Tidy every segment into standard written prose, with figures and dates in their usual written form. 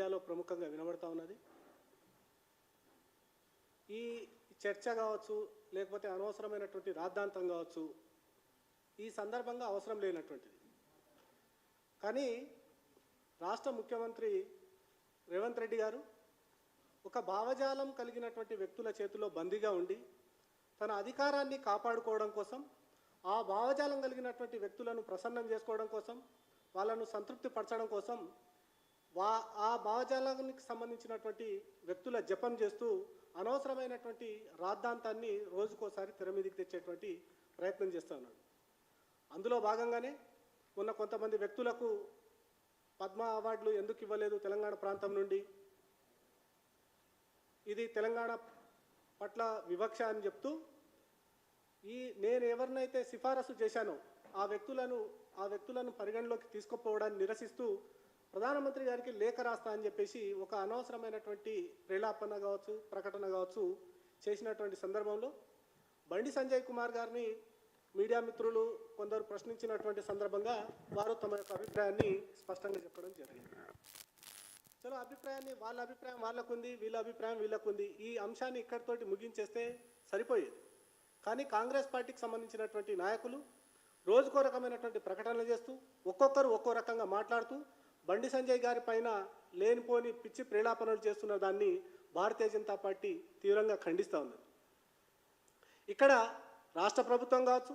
మీడియాలో ప్రముఖంగా వినబడతా ఉన్నది. ఈ చర్చ కావచ్చు, లేకపోతే అనవసరమైనటువంటి రాద్ధాంతం కావచ్చు, ఈ సందర్భంగా అవసరం లేనటువంటిది. కానీ రాష్ట్ర ముఖ్యమంత్రి రేవంత్ రెడ్డి గారు ఒక భావజాలం కలిగినటువంటి వ్యక్తుల చేతిలో బందీగా ఉండి తన అధికారాన్ని కాపాడుకోవడం కోసం, ఆ భావజాలం కలిగినటువంటి వ్యక్తులను ప్రసన్నం చేసుకోవడం కోసం, వాళ్ళను సంతృప్తి పరచడం కోసం ఆ భావజాలానికి సంబంధించినటువంటి వ్యక్తుల జపం చేస్తూ అనవసరమైనటువంటి రాద్ధాంతాన్ని రోజుకోసారి తెర మీదకి తెచ్చేటువంటి ప్రయత్నం చేస్తూ ఉన్నాడు. అందులో భాగంగానే మొన్న కొంతమంది వ్యక్తులకు పద్మ అవార్డులు ఎందుకు ఇవ్వలేదు తెలంగాణ ప్రాంతం నుండి, ఇది తెలంగాణ పట్ల వివక్ష అని చెప్తూ నేను ఎవరినైతే సిఫారసు చేశానో ఆ వ్యక్తులను పరిగణలోకి తీసుకుపోవడాన్ని నిరసిస్తూ ప్రధానమంత్రి గారికి లేఖ రాస్తా అని చెప్పేసి ఒక అనవసరమైనటువంటి ప్రేలాపన కావచ్చు, ప్రకటన కావచ్చు చేసినటువంటి సందర్భంలో బండి సంజయ్ కుమార్ గారిని మీడియా మిత్రులు కొందరు ప్రశ్నించినటువంటి సందర్భంగా వారు తమ యొక్క అభిప్రాయాన్ని స్పష్టంగా చెప్పడం జరిగింది. చలో, వాళ్ళ అభిప్రాయం వాళ్ళకుంది, వీళ్ళ అభిప్రాయం వీళ్ళకుంది. ఈ అంశాన్ని ఇక్కడితోటి ముగించేస్తే సరిపోయేది. కానీ కాంగ్రెస్ పార్టీకి సంబంధించినటువంటి నాయకులు రోజుకో రకమైనటువంటి ప్రకటనలు చేస్తూ ఒక్కొక్కరు ఒక్కో రకంగా మాట్లాడుతూ బండి సంజయ్ గారి పైన లేనిపోని పిచ్చి ప్రేలాపనలు చేస్తున్న దాన్ని భారతీయ జనతా పార్టీ తీవ్రంగా ఖండిస్తూ ఉంది. ఇక్కడ రాష్ట్ర ప్రభుత్వం కావచ్చు,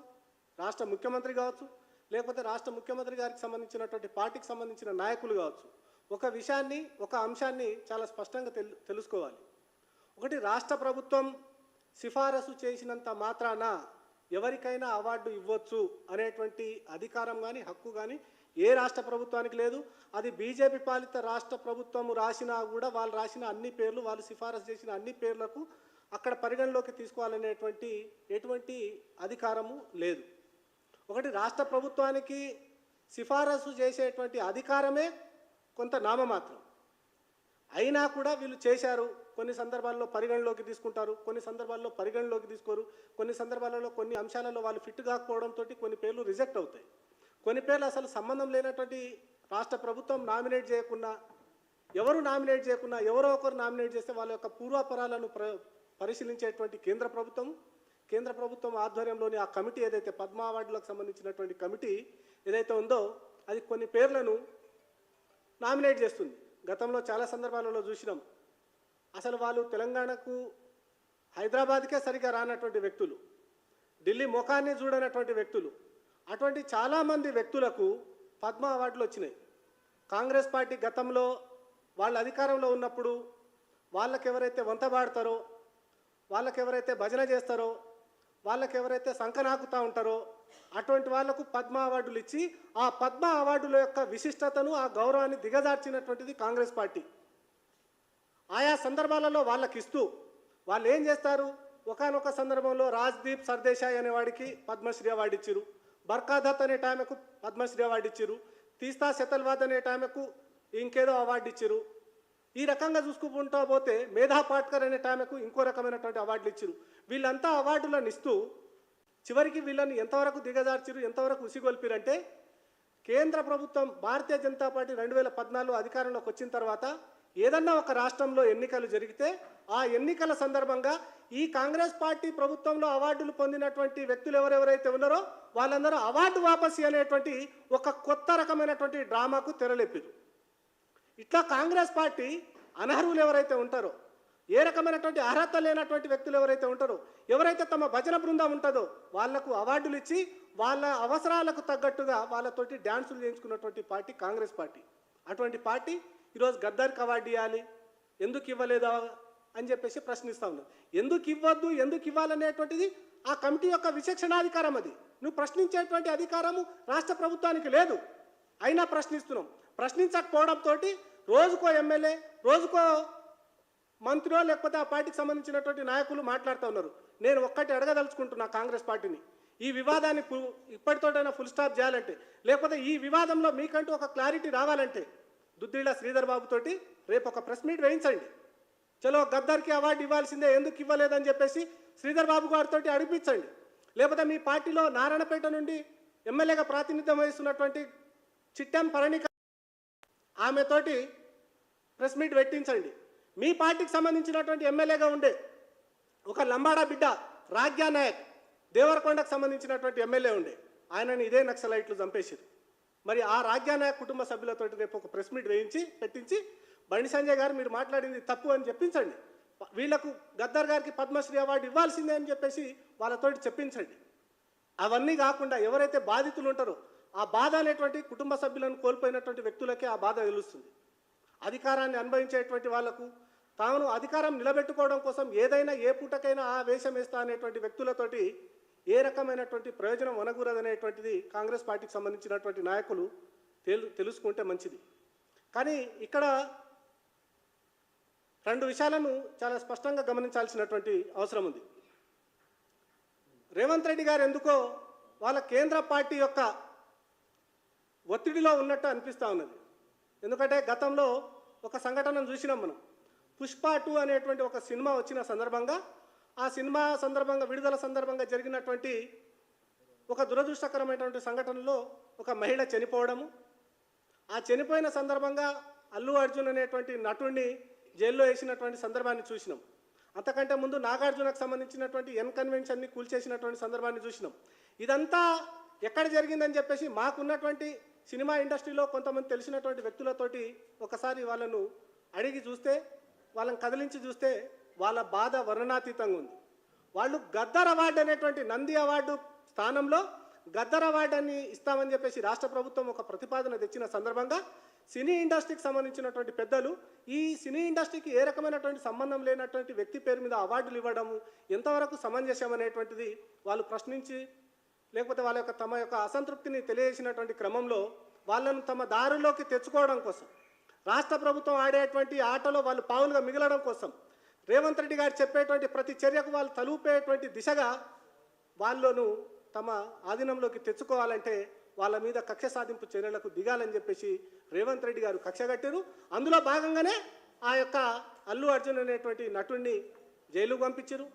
రాష్ట్ర ముఖ్యమంత్రి కావచ్చు, లేకపోతే రాష్ట్ర ముఖ్యమంత్రి గారికి సంబంధించినటువంటి పార్టీకి సంబంధించిన నాయకులు కావచ్చు, ఒక విషయాన్ని, ఒక అంశాన్ని చాలా స్పష్టంగా తెలుసుకోవాలి. ఒకటి, రాష్ట్ర ప్రభుత్వం సిఫారసు చేసినంత మాత్రాన ఎవరికైనా అవార్డు ఇవ్వచ్చు అనేటువంటి అధికారం కానీ హక్కు కానీ ఏ రాష్ట్ర ప్రభుత్వానికి లేదు. అది బీజేపీ పాలిత రాష్ట్ర ప్రభుత్వం రాసినా కూడా వాళ్ళు రాసిన అన్ని పేర్లు, వాళ్ళు సిఫారసు చేసిన అన్ని పేర్లకు అక్కడ పరిగణలోకి తీసుకోవాలనేటువంటి ఎటువంటి అధికారము లేదు. ఒకటి, రాష్ట్ర ప్రభుత్వానికి సిఫారసు చేసేటువంటి అధికారమే కొంత నామమాత్రం. అయినా కూడా వీళ్ళు చేశారు. కొన్ని సందర్భాల్లో పరిగణలోకి తీసుకుంటారు, కొన్ని సందర్భాల్లో పరిగణలోకి తీసుకోరు, కొన్ని సందర్భాలలో కొన్ని అంశాలలో వాళ్ళు ఫిట్ కాకపోవడంతో కొన్ని పేర్లు రిజెక్ట్ అవుతాయి. కొన్ని పేర్లు అసలు సంబంధం లేనటువంటి రాష్ట్ర ప్రభుత్వం నామినేట్ చేయకుండా, ఎవరో ఒకరు నామినేట్ చేస్తే వాళ్ళ యొక్క పూర్వాపరాలను పరిశీలించేటువంటి కేంద్ర ప్రభుత్వం ఆధ్వర్యంలోని ఆ కమిటీ ఏదైతే పద్మ అవార్డులకు సంబంధించినటువంటి కమిటీ ఏదైతే ఉందో అది కొన్ని పేర్లను నామినేట్ చేస్తుంది. గతంలో చాలా సందర్భాలలో చూసినాం. అసలు వాళ్ళు తెలంగాణకు, హైదరాబాద్కే సరిగా రానటువంటి వ్యక్తులు, ఢిల్లీ ముఖాన్ని చూడనటువంటి వ్యక్తులు, అటువంటి చాలామంది వ్యక్తులకు పద్మ అవార్డులు వచ్చినాయి. కాంగ్రెస్ పార్టీ గతంలో వాళ్ళ అధికారంలో ఉన్నప్పుడు వాళ్ళకెవరైతే వంతబాడతారో, వాళ్ళకెవరైతే భజన చేస్తారో, వాళ్ళకెవరైతే సంకనాకుతూ ఉంటారో అటువంటి వాళ్లకు పద్మ అవార్డులు ఇచ్చి ఆ పద్మ అవార్డుల యొక్క విశిష్టతను, ఆ గౌరవాన్ని దిగజార్చినటువంటిది కాంగ్రెస్ పార్టీ. ఆయా సందర్భాలలో వాళ్ళకి ఇస్తూ వాళ్ళు ఏం చేస్తారు, ఒకానొక సందర్భంలో రాజ్దీప్ సర్దేశాయ్ అనేవాడికి పద్మశ్రీ అవార్డు ఇచ్చారు, బర్కాదత్ అనే టైంకు పద్మశ్రీ అవార్డు ఇచ్చారు, తీస్తా సెతల్వాద్ అనే టైంకు ఇంకేదో అవార్డు ఇచ్చారు. ఈ రకంగా చూసుకుంటూ పోతే మేధా పాట్కర్ అనే టైంకు ఇంకో రకమైనటువంటి అవార్డులు ఇచ్చారు. వీళ్ళంతా అవార్డులను ఇస్తూ చివరికి వీళ్ళని ఎంతవరకు దిగజార్చిరు, ఎంతవరకు ఉసిగొల్పిరంటే కేంద్ర ప్రభుత్వం భారతీయ జనతా పార్టీ 2014 అధికారంలోకి వచ్చిన తర్వాత ఏదన్నా ఒక రాష్ట్రంలో ఎన్నికలు జరిగితే ఆ ఎన్నికల సందర్భంగా ఈ కాంగ్రెస్ పార్టీ ప్రభుత్వంలో అవార్డులు పొందినటువంటి వ్యక్తులు ఎవరెవరైతే ఉన్నారో వాళ్ళందరూ అవార్డు వాపసి అనేటువంటి ఒక కొత్త రకమైనటువంటి డ్రామాకు తెరలేపారు. ఇట్లా కాంగ్రెస్ పార్టీ అనర్హులు ఎవరైతే ఉంటారో, ఏ రకమైనటువంటి అర్హత లేనటువంటి వ్యక్తులు ఎవరైతే ఉంటారో, ఎవరైతే తమ భజన బృందం ఉంటుందో వాళ్లకు అవార్డులు ఇచ్చి వాళ్ళ అవసరాలకు తగ్గట్టుగా వాళ్ళతోటి డ్యాన్సులు చేయించుకున్నటువంటి పార్టీ కాంగ్రెస్ పార్టీ. అటువంటి పార్టీ ఈరోజు గద్దర్కి అవార్డు ఇవ్వాలి, ఎందుకు ఇవ్వలేదా అని చెప్పేసి ప్రశ్నిస్తూ ఉన్నారు. ఎందుకు ఇవ్వద్దు, ఎందుకు ఇవ్వాలనేటువంటిది ఆ కమిటీ యొక్క విచక్షణాధికారం. అది నువ్వు ప్రశ్నించేటువంటి అధికారము రాష్ట్ర ప్రభుత్వానికి లేదు. అయినా ప్రశ్నిస్తున్నాం. ప్రశ్నించకపోవడంతో రోజుకో ఎమ్మెల్యే, రోజుకో మంత్రో, లేకపోతే ఆ పార్టీకి సంబంధించినటువంటి నాయకులు మాట్లాడుతూ ఉన్నారు. నేను ఒక్కటి అడగదలుచుకుంటున్నా కాంగ్రెస్ పార్టీని, ఈ వివాదాన్ని ఇప్పటితోటైనా ఫుల్ స్టాప్ చేయాలంటే, లేకపోతే ఈ వివాదంలో మీకంటూ ఒక క్లారిటీ రావాలంటే దుద్దిళ్ల శ్రీధర్ బాబుతోటి రేపు ఒక ప్రెస్ మీట్ వేయించండి. చలో గద్దర్కి అవార్డు ఇవ్వాల్సిందే, ఎందుకు ఇవ్వలేదని చెప్పేసి శ్రీధర్ బాబు గారితో అడిపించండి. లేకపోతే మీ పార్టీలో నారాయణపేట నుండి ప్రెస్ మీట్ పెట్టించండి. మీ పార్టీకి సంబంధించినటువంటి ఎమ్మెల్యేగా ఉండే ఒక లంబాడా బిడ్డ రాజ్ఞా నాయక్ దేవరకొండకు సంబంధించినటువంటి ఎమ్మెల్యే ఉండే, ఆయనని ఇదే నక్సలైట్లు చంపేసారు. మరి ఆ రాజ్ఞా నాయక్ కుటుంబ సభ్యులతో రేపు ఒక ప్రెస్ మీట్ పెట్టించి బండి సంజయ్ గారు మీరు మాట్లాడింది తప్పు అని చెప్పించండి. వీళ్లకు గద్దర్ గారికి పద్మశ్రీ అవార్డు ఇవ్వాల్సిందే అని చెప్పేసి వాళ్ళతోటి చెప్పించండి. అవన్నీ కాకుండా ఎవరైతే బాధితులు ఉంటారో ఆ బాధ అనేటువంటి కుటుంబ సభ్యులను కోల్పోయినటువంటి వ్యక్తులకే ఆ బాధ తెలుస్తుంది. అధికారాన్ని అనుభవించేటువంటి వాళ్లకు తాను అధికారం నిలబెట్టుకోవడం కోసం ఏదైనా ఏ పూటకైనా ఆ వేషం వేస్తా అనేటువంటి వ్యక్తులతోటి ఏ రకమైనటువంటి ప్రయోజనం వనగూరదనేటువంటిది కాంగ్రెస్ పార్టీకి సంబంధించినటువంటి నాయకులు తెలుసుకుంటే మంచిది. కానీ ఇక్కడ రెండు విషయాలను చాలా స్పష్టంగా గమనించాల్సినటువంటి అవసరం ఉంది. రేవంత్ రెడ్డి గారు ఎందుకో వాళ్ళ కేంద్ర పార్టీ యొక్క ఒత్తిడిలో ఉన్నట్టు అనిపిస్తూ ఉన్నది. ఎందుకంటే గతంలో ఒక సంఘటనను చూసినాం మనం. పుష్ప 2 అనేటువంటి ఒక సినిమా వచ్చిన సందర్భంగా ఆ సినిమా విడుదల సందర్భంగా జరిగినటువంటి ఒక దురదృష్టకరమైనటువంటి సంఘటనలో ఒక మహిళ చనిపోవడము, ఆ చనిపోయిన సందర్భంగా అల్లు అర్జున్ అనేటువంటి నటుడిని జైల్లో వేసినటువంటి సందర్భాన్ని చూసినాం. అంతకంటే ముందు నాగార్జునకు సంబంధించినటువంటి కన్వెన్షన్ని కూల్చేసినటువంటి సందర్భాన్ని చూసినాం. ఇదంతా ఎక్కడ జరిగిందని చెప్పేసి మాకున్నటువంటి సినిమా ఇండస్ట్రీలో కొంతమంది తెలిసినటువంటి వ్యక్తులతోటి ఒకసారి వాళ్ళను అడిగి చూస్తే, వాళ్ళని కదిలించి చూస్తే వాళ్ళ బాధ వర్ణనాతీతంగా ఉంది. వాళ్ళు గద్దర్ అవార్డు అనేటువంటి నంది అవార్డు స్థానంలో గద్దర్ అవార్డుని ఇస్తామని చెప్పేసి రాష్ట్ర ప్రభుత్వం ఒక ప్రతిపాదన తెచ్చిన సందర్భంగా సినీ ఇండస్ట్రీకి సంబంధించినటువంటి పెద్దలు ఈ సినీ ఇండస్ట్రీకి ఏ రకమైనటువంటి సంబంధం లేనటువంటి వ్యక్తి పేరు మీద అవార్డులు ఇవ్వడము ఎంతవరకు సమంజసం అనేటువంటిది వాళ్ళు ప్రశ్నించి, లేకపోతే వాళ్ళ యొక్క తమ యొక్క అసంతృప్తిని తెలియజేసినటువంటి క్రమంలో వాళ్ళను తమ దారిలోకి తెచ్చుకోవడం కోసం, రాష్ట్ర ప్రభుత్వం ఆడేటువంటి ఆటలో వాళ్ళు పావులుగా మిగలడం కోసం, రేవంత్ రెడ్డి గారు చెప్పేటువంటి ప్రతి చర్యకు వాళ్ళు తలూపేటువంటి దిశగా వాళ్ళను తమ ఆధీనంలోకి తెచ్చుకోవాలంటే వాళ్ళ మీద కక్ష సాధింపు చర్యలకు దిగాలని చెప్పేసి రేవంత్ రెడ్డి గారు కక్ష కట్టారు. అందులో భాగంగానే ఆ యొక్క అల్లు అర్జున్ అనేటువంటి నటుడిని జైలుకు పంపించారు.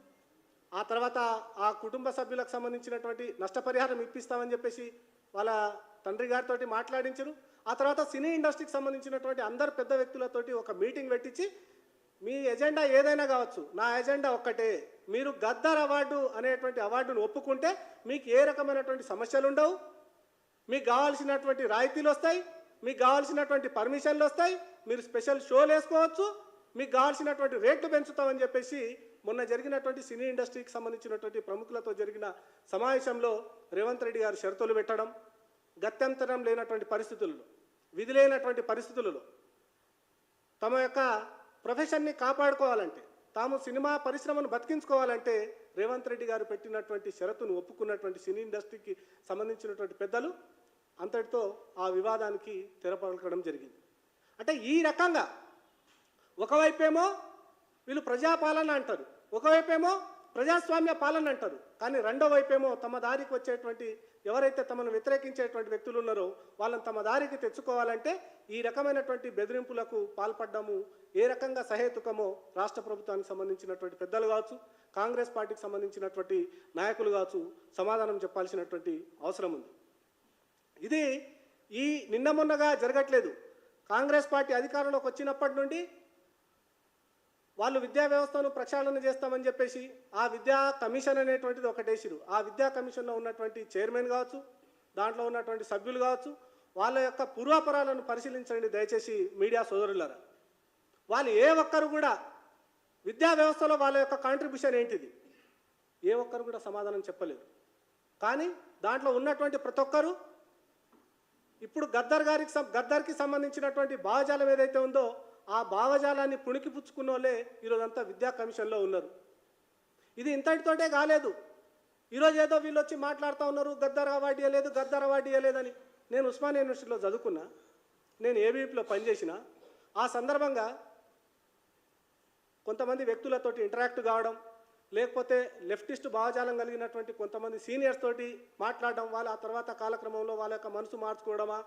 ఆ తర్వాత ఆ కుటుంబ సభ్యులకు సంబంధించినటువంటి నష్టపరిహారం ఇప్పిస్తామని చెప్పేసి వాళ్ళ తండ్రి గారితో మాట్లాడించారు. ఆ తర్వాత సినీ ఇండస్ట్రీకి సంబంధించినటువంటి అందరు పెద్ద వ్యక్తులతోటి ఒక మీటింగ్ పెట్టించి, మీ ఎజెండా ఏదైనా కావచ్చు, నా ఎజెండా ఒక్కటే, మీరు గద్దర్ అవార్డు అనేటువంటి అవార్డును ఒప్పుకుంటే మీకు ఏ రకమైనటువంటి సమస్యలు ఉండవు, మీకు కావాల్సినటువంటి రాయితీలు వస్తాయి, మీకు కావాల్సినటువంటి పర్మిషన్లు వస్తాయి, మీరు స్పెషల్ షోలు వేసుకోవచ్చు, మీకు కావాల్సినటువంటి రేట్లు పెంచుతామని చెప్పేసి మొన్న జరిగినటువంటి సినీ ఇండస్ట్రీకి సంబంధించినటువంటి ప్రముఖులతో జరిగిన సమావేశంలో రేవంత్ రెడ్డి గారు షరతులు పెట్టడం, గత్యంతరం లేనటువంటి పరిస్థితులలో, విధి లేనటువంటి పరిస్థితులలో తమ యొక్క ప్రొఫెషన్ని కాపాడుకోవాలంటే, తాము సినిమా పరిశ్రమను బతికించుకోవాలంటే రేవంత్ రెడ్డి గారు పెట్టినటువంటి షరతును ఒప్పుకున్నటువంటి సినీ ఇండస్ట్రీకి సంబంధించినటువంటి పెద్దలు అంతటితో ఆ వివాదానికి తెరపలకడం జరిగింది. అంటే ఈ రకంగా ఒకవైపేమో వీళ్ళు ప్రజాపాలన అంటారు, ఒకవైపేమో ప్రజాస్వామ్య పాలన అంటారు, కానీ రెండో వైపేమో తమ దారికి వచ్చేటువంటి ఎవరైతే తమను వ్యతిరేకించేటువంటి వ్యక్తులు ఉన్నారో వాళ్ళని తమ దారికి తెచ్చుకోవాలంటే ఈ రకమైనటువంటి బెదిరింపులకు పాల్పడ్డము ఏ రకంగా సహేతుకమో రాష్ట్ర ప్రభుత్వానికి సంబంధించినటువంటి పెద్దలు కావచ్చు, కాంగ్రెస్ పార్టీకి సంబంధించినటువంటి నాయకులు కావచ్చు సమాధానం చెప్పాల్సినటువంటి అవసరం ఉంది. ఇది ఈ నిన్న మొన్నగా జరగట్లేదు. కాంగ్రెస్ పార్టీ అధికారంలోకి వచ్చినప్పటి నుండి వాళ్ళు విద్యా వ్యవస్థను ప్రక్షాళన చేస్తామని చెప్పేసి ఆ విద్యా కమిషన్ అనేటువంటిది ఒకటేసిరు. ఆ విద్యా కమిషన్లో ఉన్నటువంటి చైర్మన్ కావచ్చు, దాంట్లో ఉన్నటువంటి సభ్యులు కావచ్చు, వాళ్ళ యొక్క పూర్వాపరాలను పరిశీలించండి దయచేసి మీడియా సోదరులారా. వాళ్ళు ఏ ఒక్కరు కూడా విద్యా వ్యవస్థలో వాళ్ళ యొక్క కాంట్రిబ్యూషన్ ఏంటిది ఏ ఒక్కరు కూడా సమాధానం చెప్పలేదు. కానీ దాంట్లో ఉన్నటువంటి ప్రతి ఒక్కరు ఇప్పుడు గద్దర్కి సంబంధించినటువంటి భావజాలం ఏదైతే ఉందో ఆ భావజాలాన్ని పుణికిపుచ్చుకున్న వాళ్ళే ఈరోజంతా విద్యా కమిషన్లో ఉన్నారు. ఇది ఇంతటితోటే కాలేదు. ఈరోజు ఏదో వీళ్ళు వచ్చి మాట్లాడుతూ ఉన్నారు గద్దర్ అవార్డు ఇవ్వలేదు, గద్దర్ అవార్డు ఇవ్వలేదని. నేను ఉస్మానియా యూనివర్సిటీలో చదువుకున్నా, నేను ఏబీపీలో పనిచేసిన. ఆ సందర్భంగా కొంతమంది వ్యక్తులతోటి ఇంటరాక్ట్ కావడం, లేకపోతే లెఫ్టిస్ట్ భావజాలం కలిగినటువంటి కొంతమంది సీనియర్స్ తోటి మాట్లాడడం, వాళ్ళ ఆ తర్వాత కాలక్రమంలో వాళ్ళ యొక్క మనసు మార్చుకోవడమా,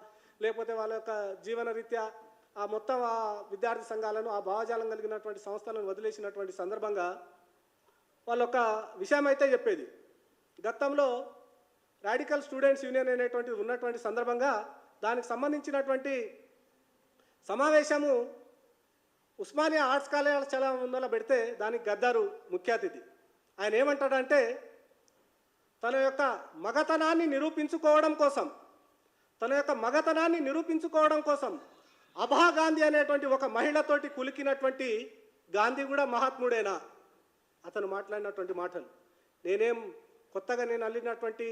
లేకపోతే వాళ్ళ యొక్క జీవన రీత్యా ఆ మొత్తం ఆ విద్యార్థి సంఘాలను ఆ భావజాలం కలిగినటువంటి సంస్థలను వదిలేసినటువంటి సందర్భంగా వాళ్ళొక విషయం అయితే చెప్పేది. గతంలో రాడికల్ స్టూడెంట్స్ యూనియన్ అనేటువంటిది ఉన్నటువంటి సందర్భంగా దానికి సంబంధించినటువంటి సమావేశము ఉస్మానియా ఆర్ట్స్ కళాశాల ముందర పెడితే దానికి గద్దారు ముఖ్య అతిథి. ఆయన ఏమంటాడంటే తన యొక్క మగతనాన్ని నిరూపించుకోవడం కోసం అభా గాంధీ అనేటువంటి ఒక మహిళతోటి కులికినటువంటి గాంధీ కూడా మహాత్ముడేనా? అతను మాట్లాడినటువంటి మాటలు కొత్తగా నేను అల్లినటువంటి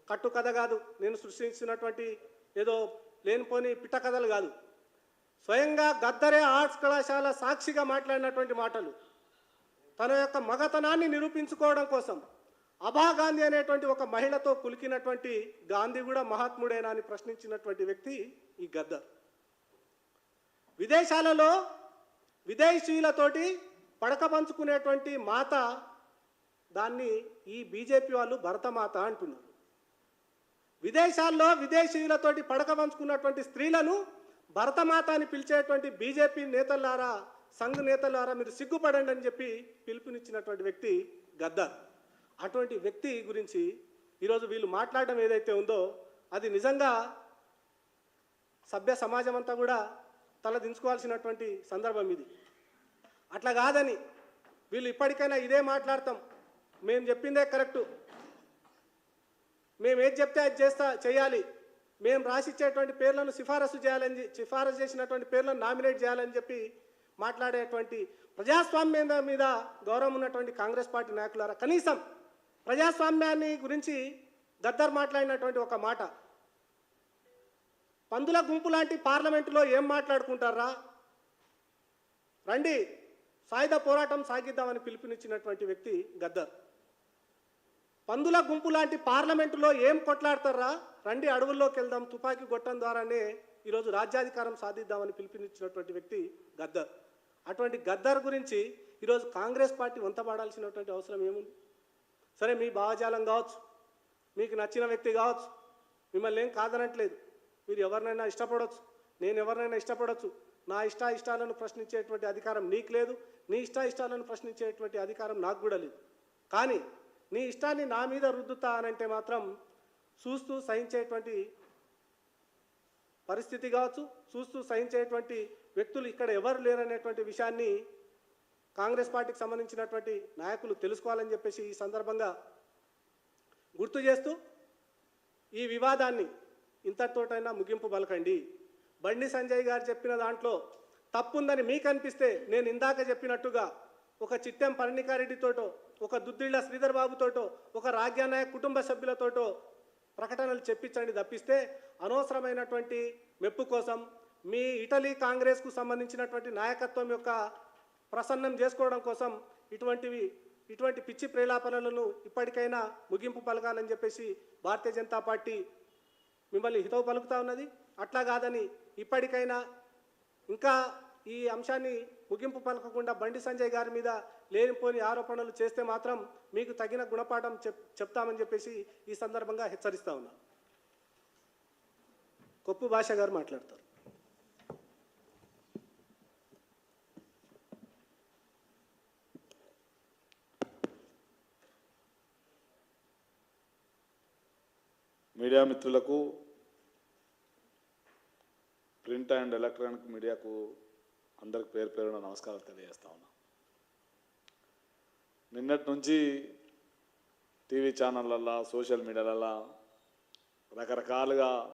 కట్టు కథ కాదు, నేను సృష్టించినటువంటి ఏదో లేనిపోని పిట్ట కథలు కాదు. స్వయంగా గద్దరే ఆర్ట్స్ కళాశాల సాక్షిగా మాట్లాడినటువంటి మాటలు. తన యొక్క మగతనాన్ని నిరూపించుకోవడం కోసం అభా గాంధీ అనేటువంటి ఒక మహిళతో కులికినటువంటి గాంధీ కూడా మహాత్ముడేనా అని ప్రశ్నించినటువంటి వ్యక్తి ఈ గద్దర్. విదేశాలలో విదేశీయులతోటి పడక పంచుకునేటువంటి మాత, దాన్ని ఈ బీజేపీ వాళ్ళు భరతమాత అంటున్నారు. విదేశాల్లో విదేశీయులతోటి పడక పంచుకున్నటువంటి స్త్రీలను భరతమాత అని పిలిచేటువంటి బీజేపీ నేతలారా, సంఘ్ నేతలారా మీరు సిగ్గుపడండి అని చెప్పి పిలుపునిచ్చినటువంటి వ్యక్తి గద్దర్. అటువంటి వ్యక్తి గురించి ఈరోజు వీళ్ళు మాట్లాడడం ఏదైతే ఉందో అది నిజంగా సభ్య సమాజం అంతా కూడా తలదించుకోవాల్సినటువంటి సందర్భం ఇది. అట్లా కాదని వీళ్ళు ఇప్పటికైనా ఇదే మాట్లాడతాం, మేము చెప్పిందే కరెక్టు, మేము ఏది చెప్తే అది చేయాలి, మేము రాసిచ్చేటువంటి పేర్లను సిఫారసు చేసినటువంటి పేర్లను నామినేట్ చేయాలని చెప్పి మాట్లాడేటువంటి ప్రజాస్వామ్యం మీద గౌరవం ఉన్నటువంటి కాంగ్రెస్ పార్టీ నాయకులారా, కనీసం ప్రజాస్వామ్యాన్ని గురించి గద్దర్ మాట్లాడినటువంటి ఒక మాట, పందుల గుంపు లాంటి పార్లమెంటులో ఏం మాట్లాడుకుంటారా, రండి సాయుధ పోరాటం సాగిద్దామని పిలుపునిచ్చినటువంటి వ్యక్తి గద్దర్. పందుల గుంపు లాంటి పార్లమెంటులో ఏం కొట్లాడతారా, రండి అడవుల్లోకి వెళ్దాం, తుపాకీ గొట్టం ద్వారానే ఈరోజు రాజ్యాధికారం సాధిద్దామని పిలుపునిచ్చినటువంటి వ్యక్తి గద్దర్. అటువంటి గద్దర్ గురించి ఈరోజు కాంగ్రెస్ పార్టీ వంతపాడాల్సినటువంటి అవసరం ఏముంది? సరే, మీ భావజాలం కావచ్చు, మీకు నచ్చిన వ్యక్తి కావచ్చు, మిమ్మల్ని ఏం కాదనట్లేదు, మీరు ఎవరినైనా ఇష్టపడవచ్చు, నేను ఎవరినైనా ఇష్టపడవచ్చు. నా ఇష్టాలను ప్రశ్నించేటువంటి అధికారం నీకు లేదు, నీ ఇష్టాలను ప్రశ్నించేటువంటి అధికారం నాకు కూడా లేదు. కానీ నీ ఇష్టాన్ని నా మీద రుద్దుతా అనంటే మాత్రం చూస్తూ సహించేటువంటి పరిస్థితి కావచ్చు, చూస్తూ సహించేటువంటి వ్యక్తులు ఇక్కడ ఎవరు లేరనేటువంటి విషయాన్ని కాంగ్రెస్ పార్టీకి సంబంధించినటువంటి నాయకులు తెలుసుకోవాలని చెప్పేసి ఈ సందర్భంగా గుర్తు చేస్తూ ఈ వివాదాన్ని ఇంతటితోటైనా ముగింపు పలకండి. బండి సంజయ్ గారు చెప్పిన దాంట్లో తప్పుందని మీకు అనిపిస్తే నేను ఇందాక చెప్పినట్టుగా ఒక చిట్టెం పర్ణికారెడ్డితోటో, ఒక దుద్దిళ్ల శ్రీధర్ బాబుతోటో, ఒక రాజ్యానాయక్ కుటుంబ సభ్యులతోటో ప్రకటనలు చెప్పించండి తప్పిస్తే అనవసరమైనటువంటి మెప్పు కోసం మీ ఇటలీ కాంగ్రెస్కు సంబంధించినటువంటి నాయకత్వం యొక్క ప్రసన్నం చేసుకోవడం కోసం ఇటువంటి పిచ్చి ప్రేలాపనలను ఇప్పటికైనా ముగింపు పలకాలని చెప్పేసి భారతీయ జనతా పార్టీ మిమ్మల్ని హితవు పలుకుతా ఉన్నది. అట్లా కాదని ఇప్పటికైనా ఇంకా ఈ అంశాన్ని ముగింపు పలకకుండా బండి సంజయ్ గారి మీద లేనిపోని ఆరోపణలు చేస్తే మాత్రం మీకు తగిన గుణపాఠం చెప్తామని చెప్పేసి ఈ సందర్భంగా హెచ్చరిస్తా ఉన్నా. కొప్పు భాష గారు మాట్లాడతారు. మీడియా మిత్రులకు, ప్రింట్ అండ్ ఎలక్ట్రానిక్ మీడియాకు అందరికి పేరు పేరున నమస్కారం తెలియజేస్తా ఉన్నా. నిన్నటి నుంచి టీవీ ఛానళ్ళల్లో, సోషల్ మీడియాలలో రకరకాలుగా